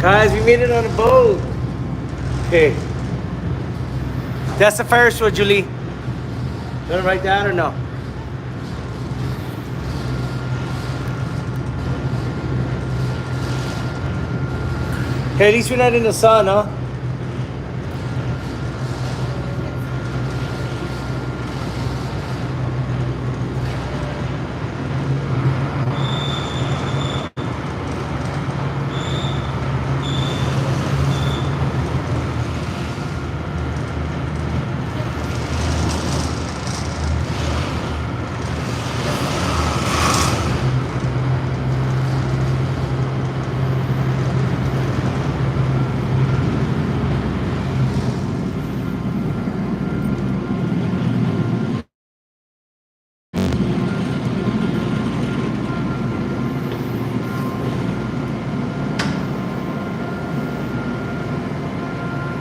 Guys, we made it on a boat. Okay. That's the Ferris wheel, Julie. You want to write that or no? Hey, at least we're not in the sun, huh?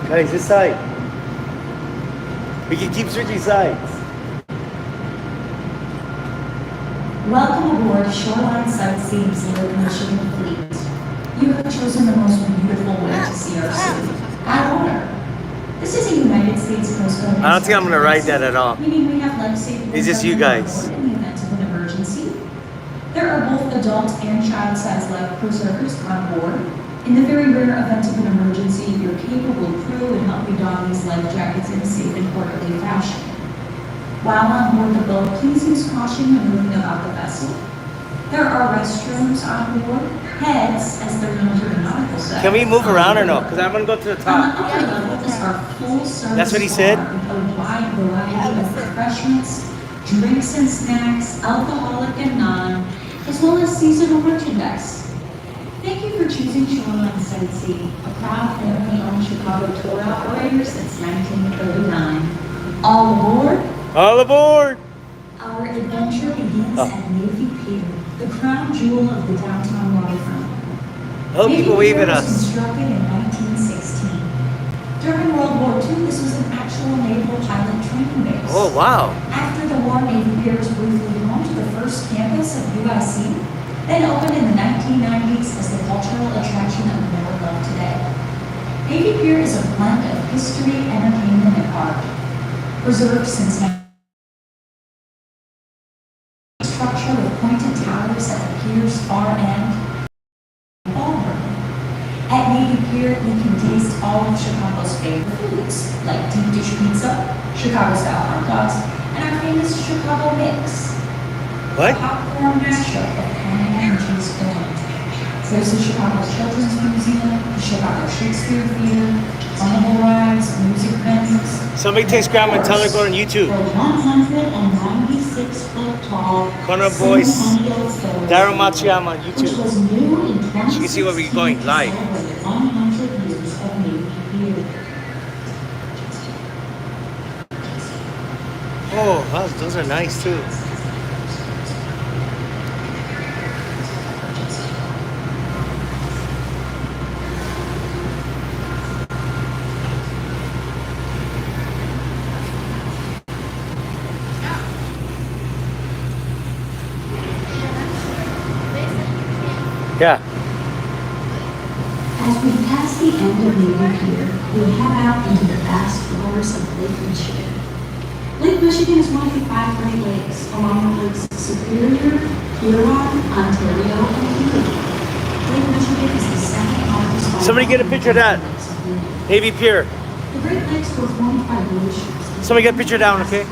Guys, this side. We can keep switching sides. Welcome aboard Shoreline Sightseeing's Lake Michigan fleet. You have chosen the most beautiful way to see our city, our water. This is a United States Coast Guard. I don't think I'm gonna ride that at all. Meaning we have life-saving. It's just you guys. In the event of an emergency, there are both adult and child-sized life preservers on board. In the very rare event of an emergency, your capable crew would help you don these life jackets in a safe and orderly fashion. While on board the boat, please use caution when moving about the vessel. There are restrooms on board, heads, as they're known to the nautical sector. Can we move around or no? Because I'm gonna go to the top. On the upper level is our full-service That's what he said? bar with a wide variety of refreshments, drinks and snacks, alcoholic and non, as well as seasonal merchandise. Thank you for choosing Shoreline Sightseeing, a proud family-owned Chicago tour operator since 1939. All aboard! All aboard! Our adventure begins at Navy Pier, the crown jewel of the downtown waterfront. Oh, people wave at Navy Pier was us. constructed in 1916. During World War II, this was an actual naval pilot training base. Oh, wow. After the war, Navy Pier was briefly home to the first campus of UIC, then opened in the 1990s as the cultural attraction of America today. Navy Pier is a blend of history, entertainment, and art. Preserved since structure with pointed towers at the pier's far end. Ballroom. At Navy Pier, you can taste all of Chicago's favorite foods, like deep dish pizza, Chicago-style hot dogs, and our famous Chicago mix. What? Popcorn mashup of ham and cheese filling. There's the Chicago Children's Museum, the Chicago Shakespeare Theater, carnival rides, music venues. Somebody takes grandma and tell her to go on YouTube. The 196-foot tall Corner Boys, Centennial Ferry, Daryl Matsuyama on which YouTube. was new in She can see where we're going live. 100 years of Navy Pier. Oh, wow, those are nice too. Yeah. As we pass the end of Navy Pier, we head out into the vast waters of Lake Michigan. Lake Michigan is one of the 5 Great Lakes, along with Lakes Superior, Huron, Ontario, and Erie. Lake Michigan is the second largest. Somebody get a picture of that. Navy Pier. The Great Lakes were formed by glaciers. Somebody get a picture down, okay?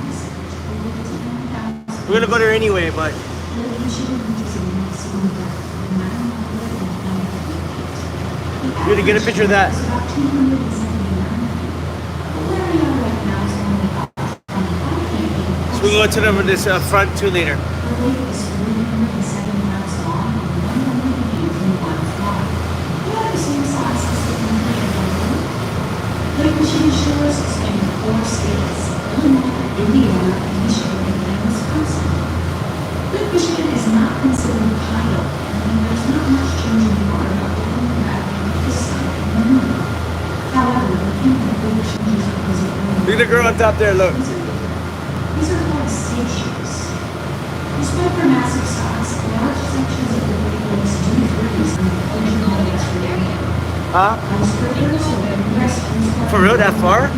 We're gonna go there anyway, but Lake Michigan reaches a maximum depth of 990 feet. we're gonna get a picture of that. It's about 279 feet. But where we are right now is only about 25 feet. So we'll go to them with this front too later. The lake is 307 miles long and 180 miles wide. We are the same size as the Navy Pier. Lake Michigan shores span 4 states: Illinois, Indiana, Michigan, and Wisconsin. Lake Michigan is not considered tidal, and there's not much change in the water other than the gravity of the sun and the moon. However, we can have big changes because of wind. Look at the girl on top there, look. These are called seiches. Despite their massive size, large sections of the Great Lakes do freeze in the ocean Mediterranean. Huh? Skyscrapers or restaurants. For real, that far?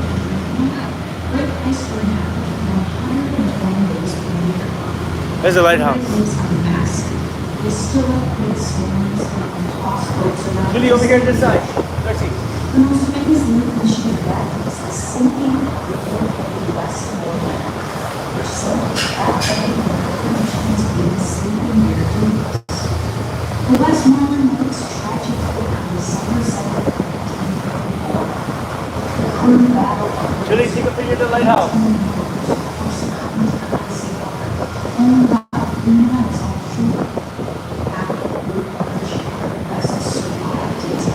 Great iceberg happened 120 days per year. There's a lighthouse. Lakes are massive. They still have great storms and toss boats around. Julie, over here this side. Mercy. The most famous lake in Michigan is the sinking river of the West Shoreline, which settled back in Michigan's famous sleeping bear dunes. The Westmoreland Lake's tragic fate on December 7th, 1944. The crew battle of Julie, take a picture of the lighthouse. only about 3 miles offshore. After the group partnership, the vessel survived its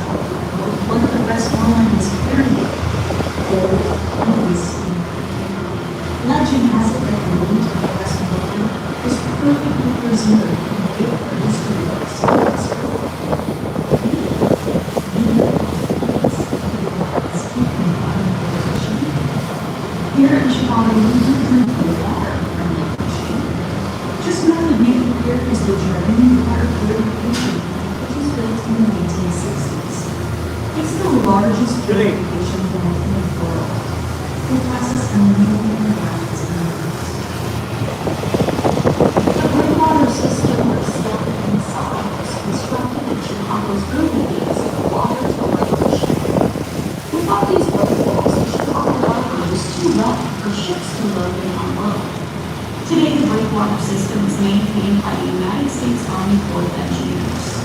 one of the Westmoreland is carrying gold and whiskey. Legend has it that the meat of the Westmoreland was perfectly preserved and made for history books. Here in Chicago, we do drink the water from Lake Michigan. Just north of Navy Pier is the German water purification plant, which was built in the 1960s. It's the largest purification plant in the world. It processes a million gallons a minute. The breakwater system of Skyline was constructed in Chicago's early days of water to Lake Michigan. Without these breakwaters, the Chicago Harbor was too rough for ships to load and unload. Today, the breakwater system is maintained by the United States Army Corps of Engineers.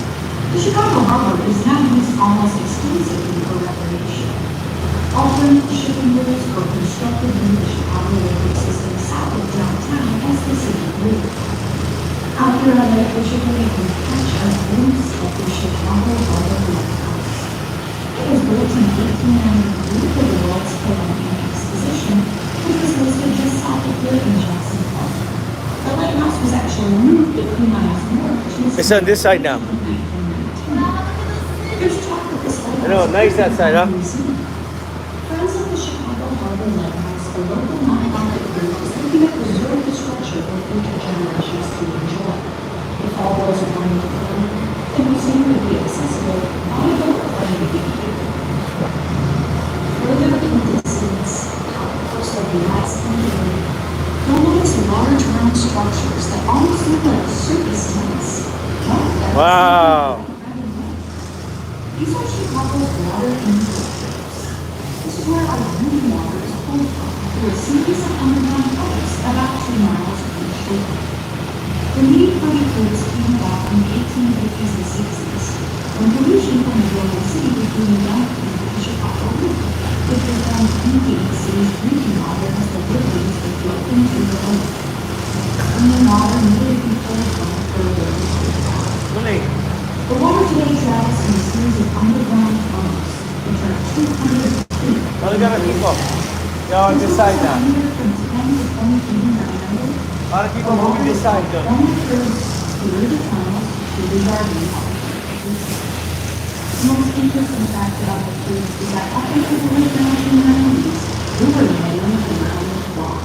The Chicago Harbor is now used almost exclusively for recreation. Alternate shipping routes were constructed in the Chicago River system south of downtown as the city grew. Out here on Lake Michigan, you can catch a glimpse of the Chicago Harbor Lighthouse. It was built in 1893 for the World's Colonial Exposition, which was listed just south of here in Jackson Park. The lighthouse was actually moved a few miles north to It's on this side now. There's talk of this lighthouse. I know, nice that side, huh? Friends of the Chicago Harbor Lighthouse, the local nonprofit group, is looking to preserve the structure for future generations to enjoy. If all those are going to plan, the museum would be accessible by boat from the beginning. Further in the distance, out the coast of the last century, you'll notice large round structures that almost look like circus tents. Wow. These are Chicago's water infrastructures. This is where our drinking water is pulled from through a series of underground pipes about 2 miles from the shore. The need for utilities came about in the 1850s and 60s, when pollution from the global city was being dumped into the Chicago River, which was found emptying the city's drinking water as the rivers were flowed into the lake. Clean water needed to be pulled from further into the town. Julie. The water today travels in a series of underground tunnels, which are 200 feet. Oh, look at the people. They're on this side now. From 10 to 20 feet in diameter. A lot of people moving this side though. Only curves through the tunnels to the garden hall. The most interesting fact about the cruise is that up until the late 1990s, we were laying around the block.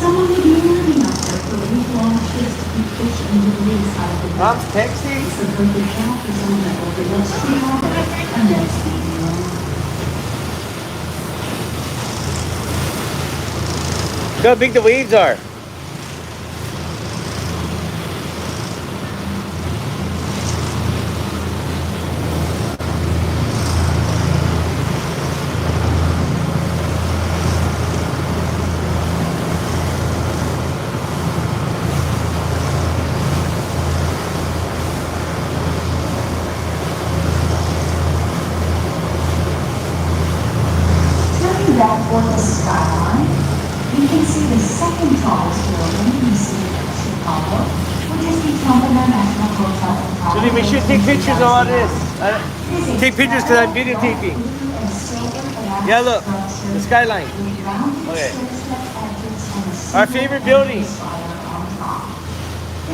Someone would be living out there for week-long trips to keep fish and debris out of the water. Mom's texting. It's a perfect job for someone that overlooks the harbor and then speaking along. Look how big the waves are. Turning back toward the Skyline, you can see the second tallest building in the city of Chicago, which is the Trumpeter National Hotel and Tower. Julie, we should take pictures of all this. Take pictures because I'm videotaping. Yeah, look, the Skyline. Okay. Our favorite building. The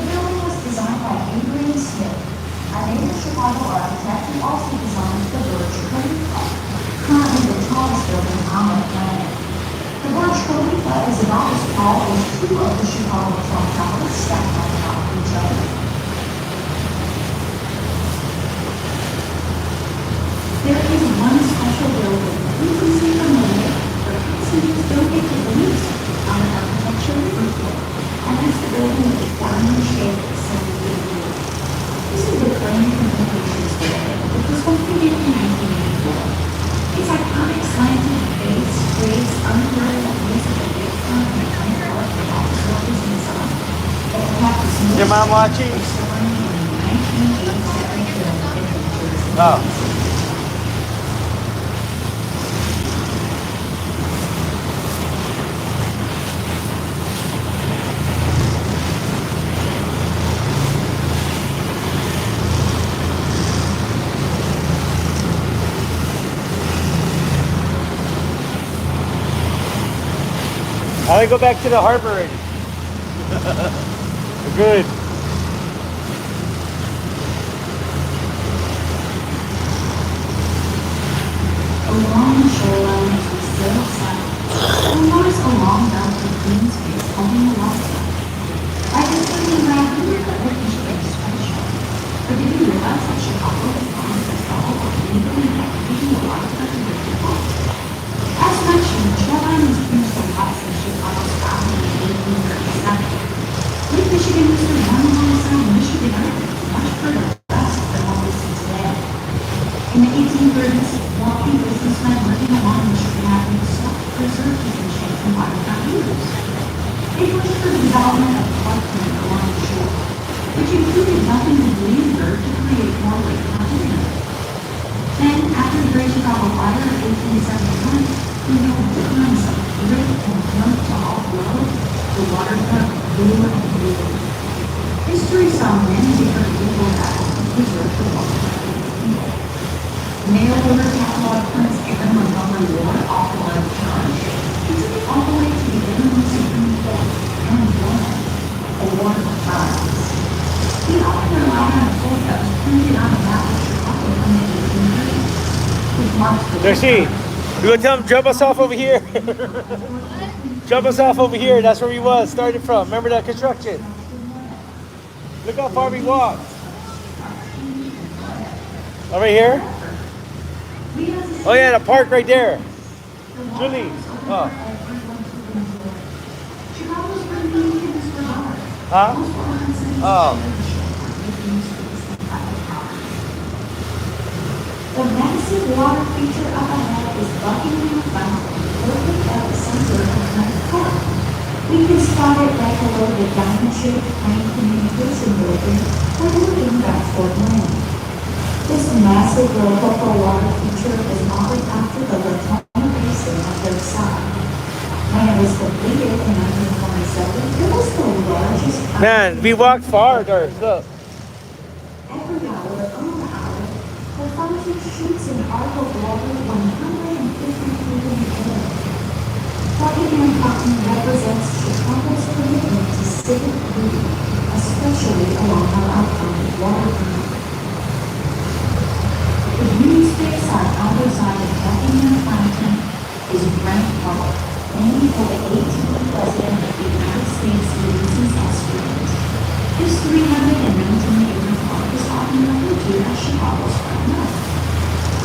building was designed by Adrian Smith, a native Chicago architect who also designed the Burj Khalifa, currently the tallest building on the planet. The Burj Khalifa is about as tall as 2 of the Chicago Trump Towers stacked on top of each other. There your mom watching? Oh. I want to go back to the harbor already. Good. Along the shoreline is the still sun. You'll notice a long belt of green space along the waterfront. I just thinking around here that what you should special. But did you realize that Chicago is known for all of legally activating a lot of people? As mentioned, Shoreline was used a lot since Chicago's founding in 1837. Lake Michigan used to run alongside Michigan River, much further west than what we see today. In the 1830s, wealthy businessmen living along Michigan Avenue sought to preserve these ancient and waterfront views. They pushed for the development of parkland along the shore, which included nothing to Williamsburg to create more lakefront living. Then, after the Great Chicago Fire of 1871, we know the times of grit and grunt to all road, the waterfront grew and grew. History saw many different legal battles to preserve the waterfront. Mail order catalog prince Aaron Montgomery Ward also led the charge. He took it all the way to the Illinois Supreme Court and won a war of trials. He often relied on a quote that was printed on a map of Chicago from the 1830s, which marks the Darcy, you gonna tell him jump us off over here? Jump us off over here. That's where we was started from. Remember that construction? Look how far we walked. Over here? Oh yeah, the park right there. Julie's. Oh. Huh? Oh. The massive water feature up ahead is Buckingham Fountain, located at the center of Hyde Park. We can spot it right below the diamond-shaped plane communication building overlooking Bedford Lane. This massive local water feature is modeled after the Latona Basin on their side. When it was completed in 1927, it was the largest. Man, we walked far, Darth. Look. Every hour, the fountain shoots an arc of water 150 feet in the air. Buckingham Fountain represents Chicago's commitment to civic beauty, especially along our outbound waterfront. The green space on either side of Buckingham Fountain is Grant Park, named for the 18th President of the United States, Ulysses S. Grant. This 319-acre park is often referred to as Chicago's Front Yard.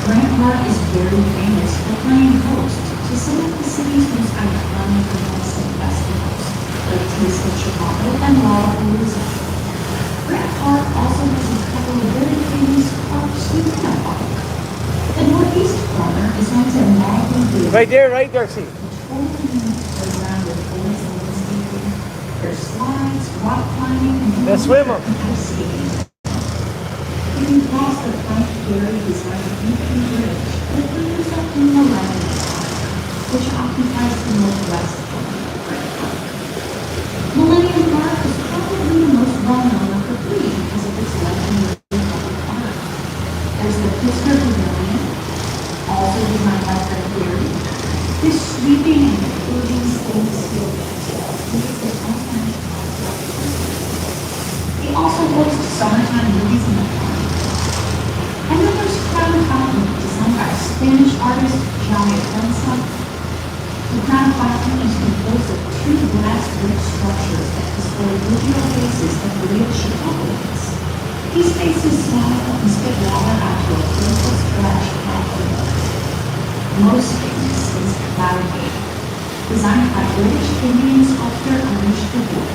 Grant Park is very famous for playing host to some of the city's most iconic domestic festivals, like Taste of Chicago and Lollapalooza. Grant Park also has a couple of very famous parks within that park. The northeast corner is home to Navy Pier. Right there, right, Darcy? Around with boys and landscaping. There's slides, rock climbing, and Let's swim 'em. ice skating. You can cross the Frank Gehry designed Beacon Bridge that leads up in the Millennium Park, which occupies the northwest corner of Grant Park. Millennium Park is probably the most well-known of the three because of its legendary public park. There's the Pittsburgh Pavilion, also designed by Frank Gehry. This sweeping and floating stainless steel detail makes it iconic park representation. It also hosts summertime movies in the park. And then there's Crown Fountain, designed by Spanish artist Jaume Prensa. The Crown Fountain is composed of two glass-rich structures that display original faces of real Chicagoans. These faces smile and spit water out to a purple splash pathway. Most famous is Cloud Gate, designed by British Indian sculptor Anish Kapoor.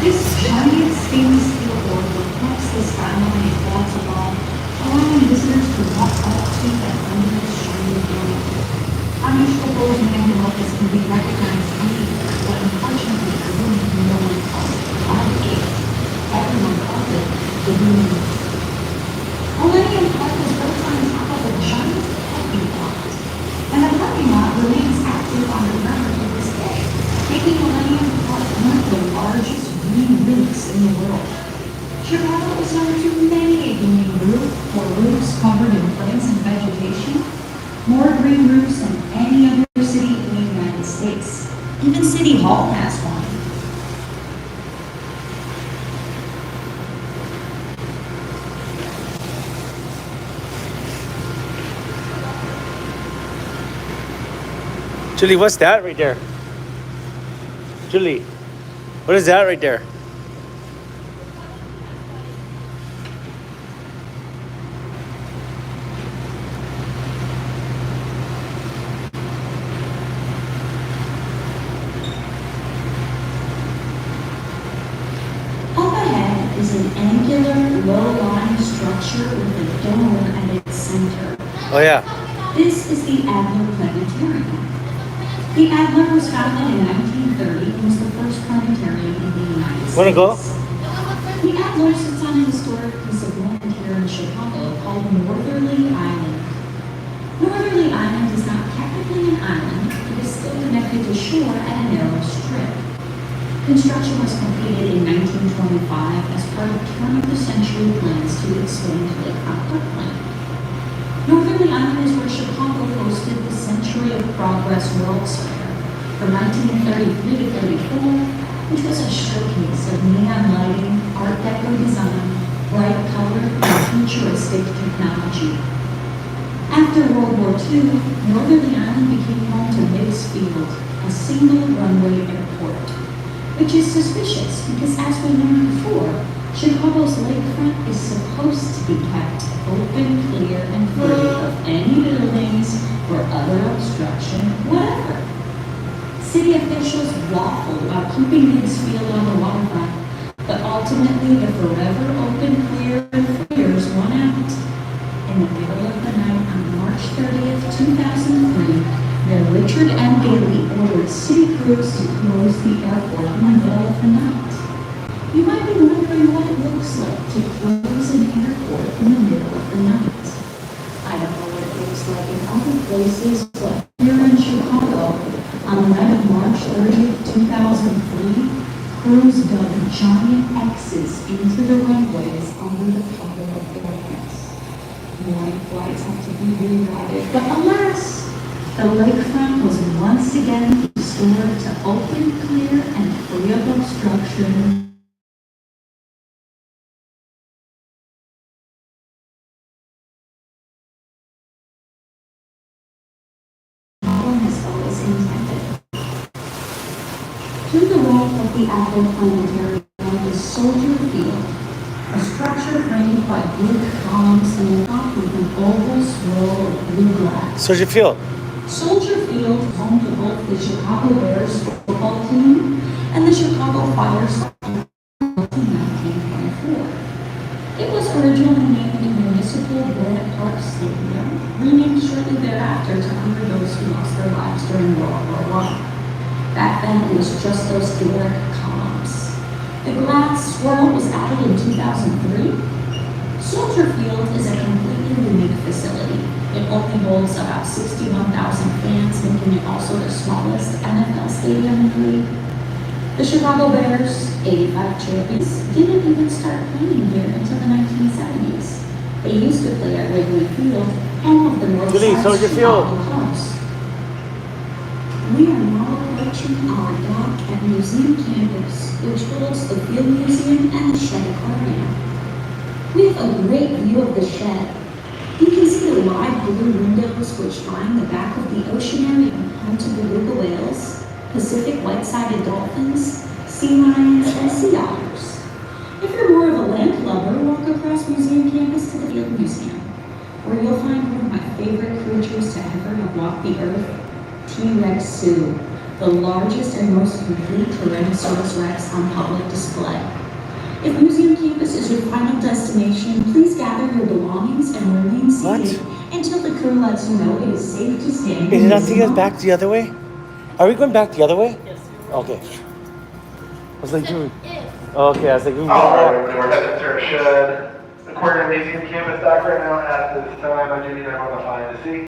This giant stainless steel board reflects the skyline it walks along, allowing visitors to walk up to and under its shining building. Anish Kapoor's manual can be recognized anywhere, but unfortunately, I wouldn't know it calls it. the world. Chicago is home to many a green roof or roofs covered in plants and vegetation. More green roofs than any other city in the United States. Even City Hall has one. Julie, what's that right there? Julie, what is that right there? Up ahead is an angular, low-lying structure with a dome at its center. Oh yeah. This is the Adler Planetarium. The Adler was founded in 1930 and was the first planetarium in the United States. Wanna go? The Adler sits on a historic piece of land here in Chicago called Northerly Island. Northerly Island is not technically an island, it is still connected to shore at a narrow strip. Construction was completed in 1925 as part of turn-of-the-century plans to expand Lakefront Parkland. Northerly Island is where Chicago hosted the Century of Progress World's Fair from 1933 to 34, which was a showcase of neon lighting, Art Deco design, bright color, and futuristic technology. After World War II, Northerly Island became home to Mix Field, a single runway airport, which is suspicious because, as we learned before, Chicago's lakefront is supposed to be kept open, clear, and free of any buildings or other obstruction, whatever. City officials waffled about keeping Mix Field on the waterfront, but ultimately the forever open, clear, freers won out. In the middle of the night on March 30th, 2003, Mayor Richard M. Daley ordered city crews to close the airport in the middle of the night. You might be wondering what it looks like to close an airport in the middle of the night. I don't know what it looks like in other places, but here in Chicago, on the night of March 30th, 2003, crews dug giant X's into the runways under the cover of darkness. Morning flights had to be rerouted, but alas, the lakefront was once again restored to open, clear, and free of obstruction. Has always intended. To the right of the Adler Planetarium is Soldier Field, a structure framed by blue columns and topped with an oval swirl of blue glass. Soldier Field. Soldier Field is home to both the Chicago Bears football team and the Chicago Fire soccer team in 1924. It was originally named the Municipal Granite Park Stadium, renamed shortly thereafter to honor those who lost their lives during World War I. Back then, it was just those Doric columns. The glass swirl was added in 2003. Soldier Field is a completely unique facility. It only holds about 61,000 fans, making it also the smallest NFL stadium in the league. The Chicago Bears, 85 champions, didn't even start playing here until the 1970s. They used to play at Wrigley Field, home of the Northside Chicago Cubs. We are now approaching our dock at Museum Campus, which holds the Field Museum and the Shed Aquarium. We have a great view of the shed. You can see the wide blue windows which line the back of the oceanarium, home to beluga whales, Pacific white-sided dolphins, sea lions, and sea otters. If you're more of a land lover, walk across museum campus to the Field Museum, where you'll find one of my favorite creatures to ever have walked the earth, T-Rex Zoo, the largest and most complete Tyrannosaurus Rex on public display. If museum campus is your final destination, please gather your belongings and remain seated until the crew lets you know it is safe to stand. Is it not taking us back the other way? Are we going back the other way? Yes. Okay. I was like, dude. Okay, I was like, All right, we're headed to our shed. Aquarium Museum campus dock right now at this time. I do need everyone to find a seat.